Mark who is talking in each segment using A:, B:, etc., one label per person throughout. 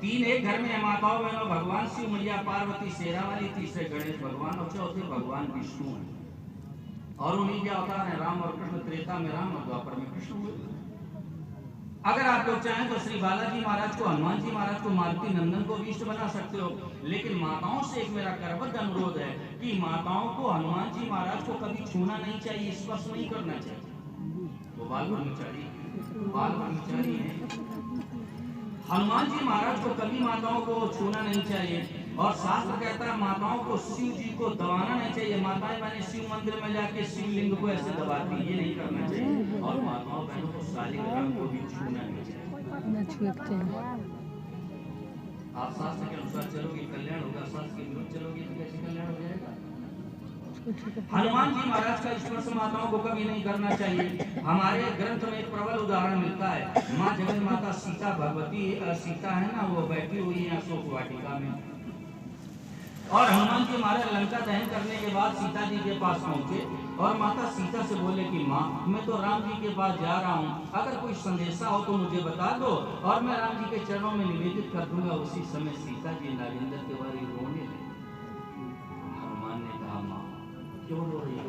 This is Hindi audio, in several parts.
A: तीन एक घर में माताओं बहनों, भगवान शिव, मैया पार्वती, शेरा वाली, तीसरे गणेश भगवान और चौथे भगवान विष्णु है। और उन्हीं के अवतार है राम और कृष्ण। त्रेता में राम और द्वापर में कृष्ण हुए। अगर आप लोग चाहें तो श्री बालाजी महाराज को, हनुमान जी महाराज को, मारुति नंदन को भी इष्ट बना सकते हो। लेकिन माताओं से एक मेरा करबद्ध अनुरोध है कि माताओं को हनुमान जी महाराज को कभी छूना नहीं चाहिए, स्पर्श नहीं करना चाहिए। वो बाल ब्रह्मचारी है। हनुमान जी महाराज को कभी माताओं को छूना नहीं चाहिए। और शास्त्र कहता है माताओं को शिव जी को दबाना नहीं चाहिए। माताएं मैंने शिव मंदिर में जाके शिवलिंग को ऐसे दबाती, ये नहीं करना चाहिए। और माताओं बहनों को शालिग्राम को भी छूना नहीं चाहिए। आप शास्त्र के अनुसार चलोगे कल्याण होगा, शास्त्र के विरुद्ध चलोगे तो कैसे कल्याण हो जाएगा। हनुमान जी महाराज का स्पर्श माताओं को कभी नहीं करना चाहिए। हमारे ग्रंथ में एक प्रबल उदाहरण मिलता है। माँ जगन माता सीता, भगवती सीता है ना, वो बैठी हुई है अशोक वाटिका में। और हनुमान जी महाराज लंका दहन करने के बाद सीता जी के पास पहुंचे और माता सीता से बोले कि माँ, मैं तो राम जी के पास जा रहा हूँ, अगर कोई संदेशा हो तो मुझे बता दो और मैं राम जी के चरणों में निवेदित कर दूंगा। उसी समय सीता जी नागेंद्र के बारे रोने लगी। हनुमान ने कहा, माँ क्यों रो रही हो?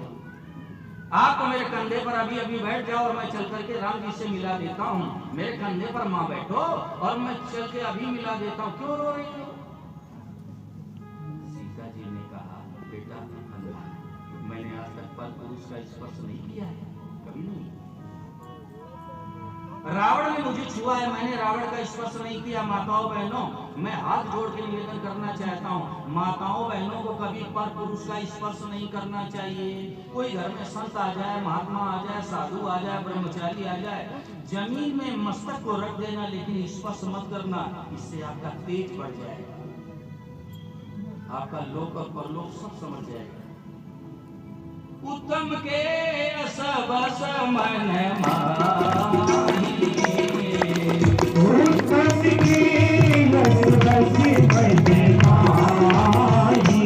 A: आप तो मेरे कंधे पर अभी अभी बैठ जाओ और मैं चल करके राम जी से मिला देता हूँ। मेरे कंधे पर माँ बैठो और मैं चल के अभी मिला देता हूँ, क्यों रो रही हो? सीता जी ने कहा, बेटा हनुमान, मैंने आज तक पर पुरुष का स्पर्श नहीं किया है, कभी नहीं। रावण ने मुझे छुआ है, मैंने रावण का स्पर्श नहीं किया। माताओं बहनों, मैं हाथ जोड़ के निवेदन करना चाहता हूँ, माताओं बहनों को कभी पर पुरुष का स्पर्श नहीं करना चाहिए। कोई घर में संत आ जाए, महात्मा आ जाए, साधु आ जाए, ब्रह्मचारी आ जाए, जमीन में मस्तक को रख देना, लेकिन स्पर्श मत करना। इससे आपका तेज बढ़ जाएगा, आपका लोक और परलोक सब समझ जाएगा। उत्तम के सब समन माही, उत्तम के सब समन माही,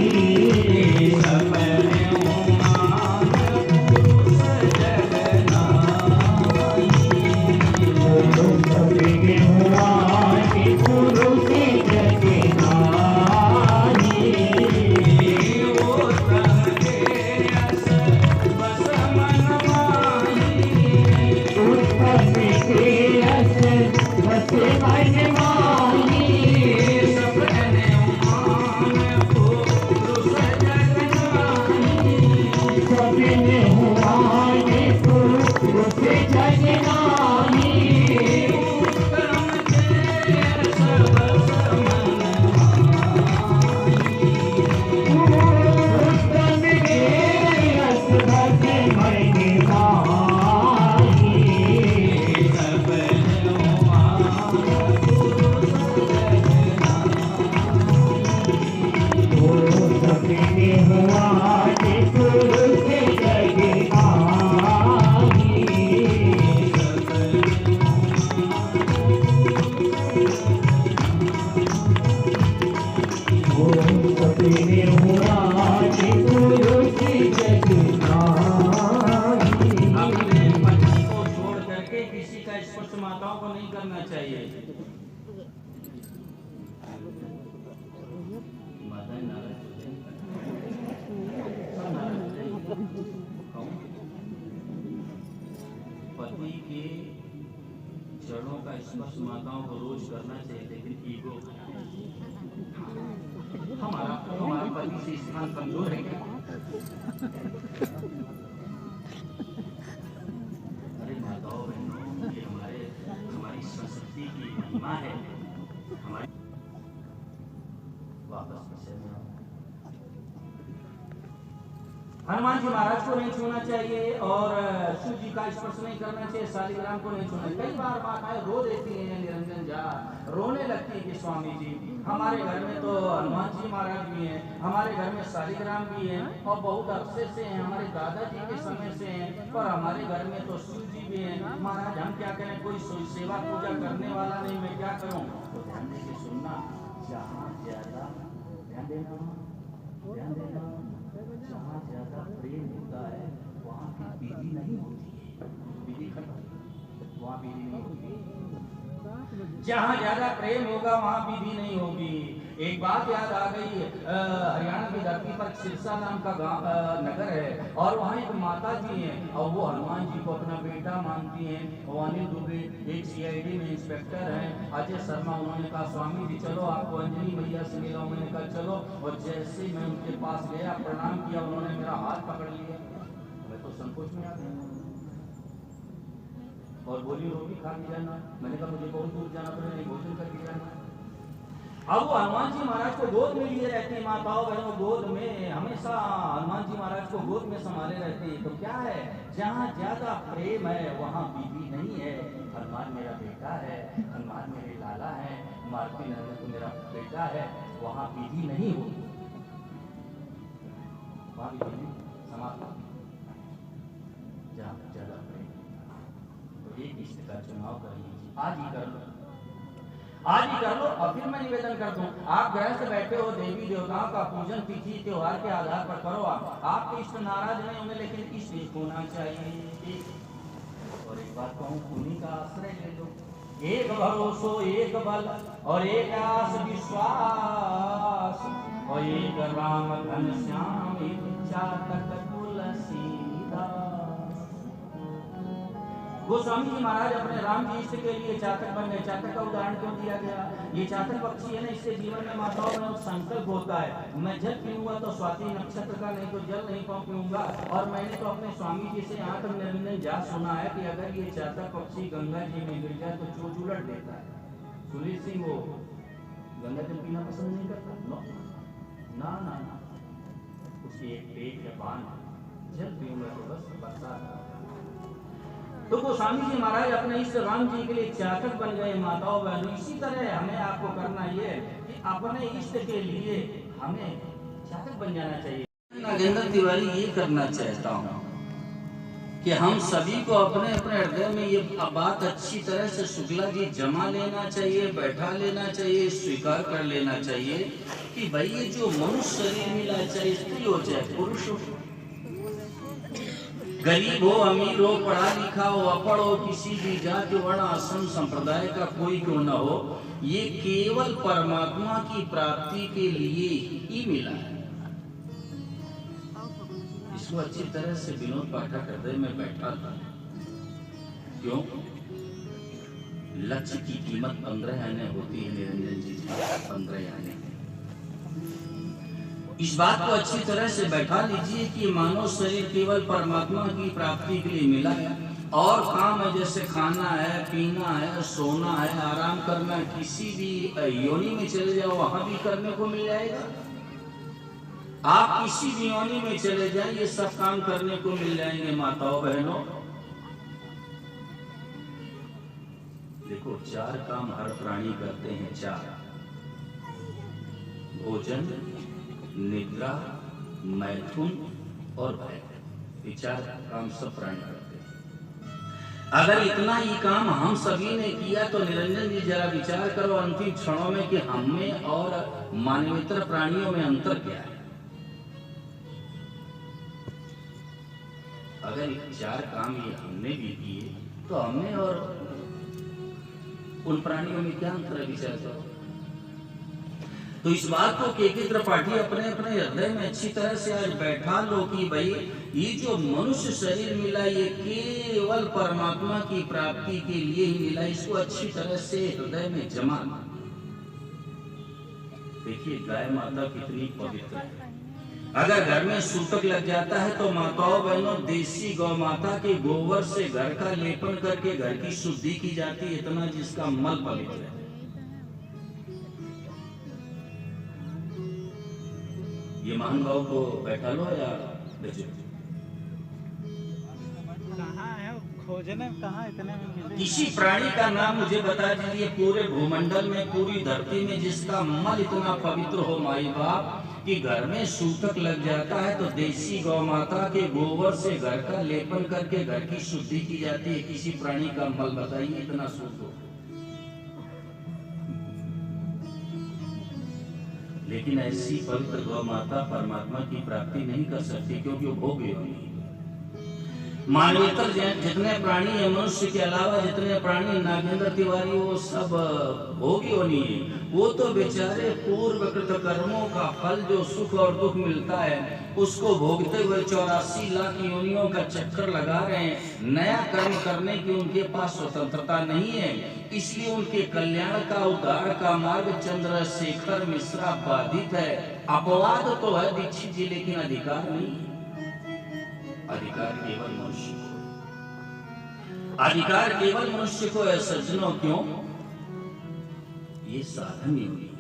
A: सपने उमान पुरुष जगनाही, सपने उमान पुरुष जगनाही। माताओं को नहीं करना चाहिए। पति के चरणों का स्पर्श माताओं को रोज करना चाहिए, लेकिन ईगो, हमारा पति से स्थान कमजोर है क्या? अरे माताओं बहनों, ये हमारी संस्कृति की महिमा है। हमारी वापस हनुमान जी महाराज को नहीं छूना चाहिए और शिव जी का स्पर्श नहीं करना चाहिए, शालिग्राम को नहीं छूना। कई बार माताएं रो देती हैं, निरंजन जा रोने लगती है कि स्वामी जी, हमारे घर में तो हनुमान जी महाराज भी हैं, हमारे घर में शालिग्राम भी हैं और बहुत अरसे से हैं, हमारे दादाजी के समय से हैं, पर हमारे घर में तो शिव जी भी हैं। महाराज हम क्या करें, कोई सेवा पूजा करने वाला नहीं, मैं क्या करूँ? तो ध्यान दे के सुनना, जहाँ ज्यादा ध्यान देना, ध्यान देना, जहाँ ज्यादा प्रेम होता है वहाँ की विधि नहीं होती है, विधि खत्म, वहाँ विधि नहीं होती। जहाँ ज्यादा प्रेम होगा वहाँ विधि नहीं होगी। एक बात याद आ गई, हरियाणा की धरती पर सिरसा नाम का गांव नगर है और वहाँ एक माता जी हैं और वो हनुमान जी को अपना बेटा मानती हैं। अनिल दुबे एक CID में इंस्पेक्टर हैं, अजय शर्मा, उन्होंने कहा स्वामी जी चलो आपको अंजलि मैया से मिला। मैंने कहा चलो, और जैसे मैं उनके पास गया प्रणाम किया, उन्होंने मेरा हाथ पकड़ लिया। मैं तो संकोच में आ गया और बोली रोटी खा के जाना। मैंने कहा मुझे बहुत दूर जाना पड़ेगा, नहीं भोजन करके जाना। अब वो हनुमान जी महाराज को गोद में लिए रहते हैं, माताओं बहनों गोद में हमेशा हनुमान जी महाराज को गोद में संभाले रहते हैं। तो क्या है, जहाँ ज्यादा प्रेम है वहाँ विधि नहीं है। हनुमान मेरा बेटा है, हनुमान मेरे लाला है, मारुति नंदन तो मेरा बेटा है, वहाँ विधि नहीं होती, वहाँ विधि नहीं समाप्त। जहाँ ज्यादा प्रेम, तो एक इष्ट का चुनाव कर लीजिए, आज ही कर लो, आज ही कर लो। और फिर मैं निवेदन कर दूं, आप गृहस्थ बैठे हो, देवी देवताओं का पूजन तिथि त्योहार के आधार पर करो। आपके इष्ट नाराज नहीं होंगे, लेकिन इष्ट एक होना चाहिए। और एक बात कहूं, उन्हीं का आश्रय ले लो। एक भरोसो एक बल और एक आस विश्वास, और एक राम घनश्याम एक चातक तुलसीदास। गोस्वामी जी महाराज अपने राम जी इष्ट के लिए चातक बन गए। चातक का उदाहरण क्यों दिया गया? ये चातक पक्षी है ना, इसके जीवन में माताओं में संकल्प होता है, मैं जल पीऊंगा तो स्वाति नक्षत्र का, नहीं तो जल नहीं पीऊंगा। और मैंने तो अपने स्वामी जी से यहाँ तक निरंजन जा सुना है कि अगर ये चातक पक्षी गंगा जी में गिर जाए तो चोट उलट देता है। सुनील सिंह वो गंगा जल पीना पसंद नहीं करता, ना ना ना, उसकी एक पेट है, बांध, जल पीऊंगा तो बस बरसात। तो गोस्वामी जी महाराज अपने इष्ट राम जी के लिए चातक बन गए। माताओं बहनों, इसी तरह हमें आपको करना ये कि अपने इष्ट के लिए हमें चातक बन जाना चाहिए। नागेंद्र तिवारी ये करना चाहता हूँ कि हम सभी को अपने अपने हृदय में ये बात अच्छी तरह से शुक्ला जी जमा लेना चाहिए, बैठा लेना चाहिए, स्वीकार कर लेना चाहिए कि भाई ये जो मनुष्य शरीर मिला, चाहे स्त्री हो चाहे पुरुष हो, गरीब हो अमीर हो, पढ़ा लिखा हो अपढ़ हो, किसी भी जाति वर्ण आश्रम संप्रदाय का कोई क्यों न हो, ये केवल परमात्मा की प्राप्ति के लिए ही मिला है। इसको अच्छी तरह से विनोद पाठक हृदय में बैठा था। क्यों? लक्ष्य की कीमत 15 आने होती है निरंजन जी, 15 आने। इस बात को अच्छी तरह से बैठा लीजिए कि मानव शरीर केवल परमात्मा की प्राप्ति के लिए मिला है, और काम है जैसे खाना है, पीना है, सोना है, आराम करना, किसी भी योनि में चले जाओ वहां भी करने को मिल जाएगा। आप किसी भी योनि में चले जाए ये सब काम करने को मिल जाएंगे। माताओं बहनों, देखो 4 काम हर प्राणी करते हैं, 4: भोजन, निद्रा, मैथुन और भय। ये 4 काम सब प्राणी करते हैं। अगर इतना ही काम हम सभी ने किया तो निरंजन जी जरा विचार करो अंतिम क्षणों में कि हम में और मानवेतर प्राणियों में अंतर क्या है। अगर 4 काम ये हमने भी किए तो हमें और उन प्राणियों में क्या अंतर है, विचार करो। तो इस बात को के त्रिपाठी अपने अपने हृदय में अच्छी तरह से आज बैठा लो कि भाई ये जो मनुष्य शरीर मिला ये केवल परमात्मा की प्राप्ति के लिए ही मिला। इसको अच्छी तरह से हृदय में जमा। देखिए गाय माता कितनी पवित्र है। अगर घर में सूतक लग जाता है तो माताओं बहनों देसी गौ माता के गोबर से घर का लेपन करके घर की शुद्धि की जाती है, इतना जिसका मल पवित्र है। ये महानुभाव को बैठा लो या
B: खोजने कहाँ इतने में
A: किसी प्राणी का नाम मुझे बता दीजिए पूरे भूमंडल में, पूरी धरती में जिसका मल इतना पवित्र हो माई बाप कि घर में सूतक लग जाता है तो देसी गौ माता के गोबर से घर का लेपन करके घर की शुद्धि की जाती है। किसी प्राणी का मल बताइए इतना शुद्ध हो। लेकिन ऐसी पवित्र गौ माता परमात्मा की प्राप्ति नहीं कर सकती क्योंकि वो भोग योनि है। मानवेतर जितने प्राणी है, मनुष्य के अलावा जितने प्राणी, नागेंद्र तिवारी, वो सब भोगी होनी है। वो तो बेचारे पूर्वकृत कर्मों का फल जो सुख और दुख मिलता है उसको भोगते हुए 84 लाख योनियों का चक्कर लगा रहे हैं। नया कर्म करने की उनके पास स्वतंत्रता नहीं है, इसलिए उनके कल्याण का, उद्धार का मार्ग चंद्रशेखर मिश्रा बाधित है। अपवाद तो है दीक्षित जी, लेकिन अधिकार नहीं है। अधिकार केवल मनुष्य को, अधिकार केवल मनुष्य को है। सज्जनों, क्यों? ये साधन योनि है।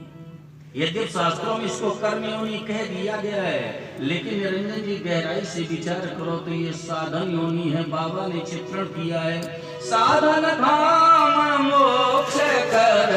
A: यद्यप शास्त्रों में इसको कर्म योनि कह दिया गया है, लेकिन निरंजन जी गहराई से विचार करो तो ये साधन योनि है। बाबा ने चित्रण किया है, साधन धाम मोक्ष कर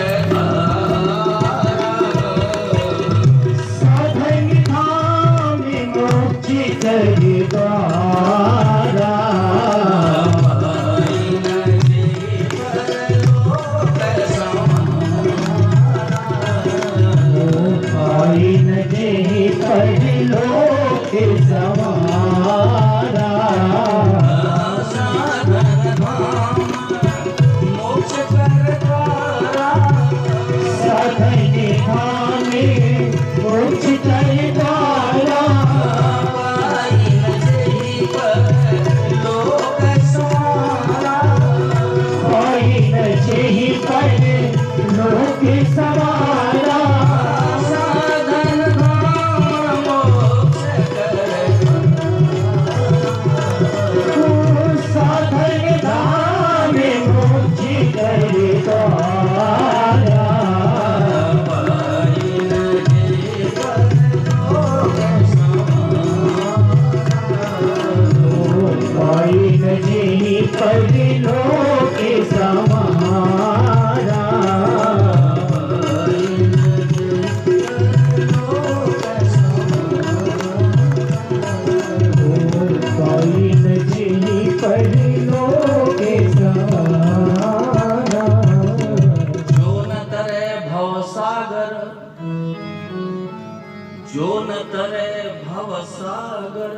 A: जो न तरे भव सागर,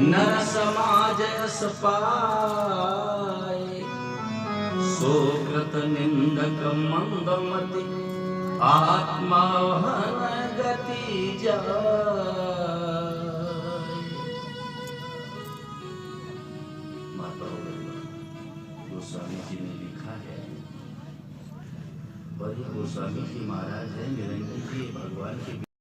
A: नर समाज यस पाए। सो कृत निंदक मंदमति, आत्मा हन गति जाए। माता गोस्वामी जी ने लिखा है, बड़ी गोस्वामी जी महाराज है, निरंजन जी भगवान के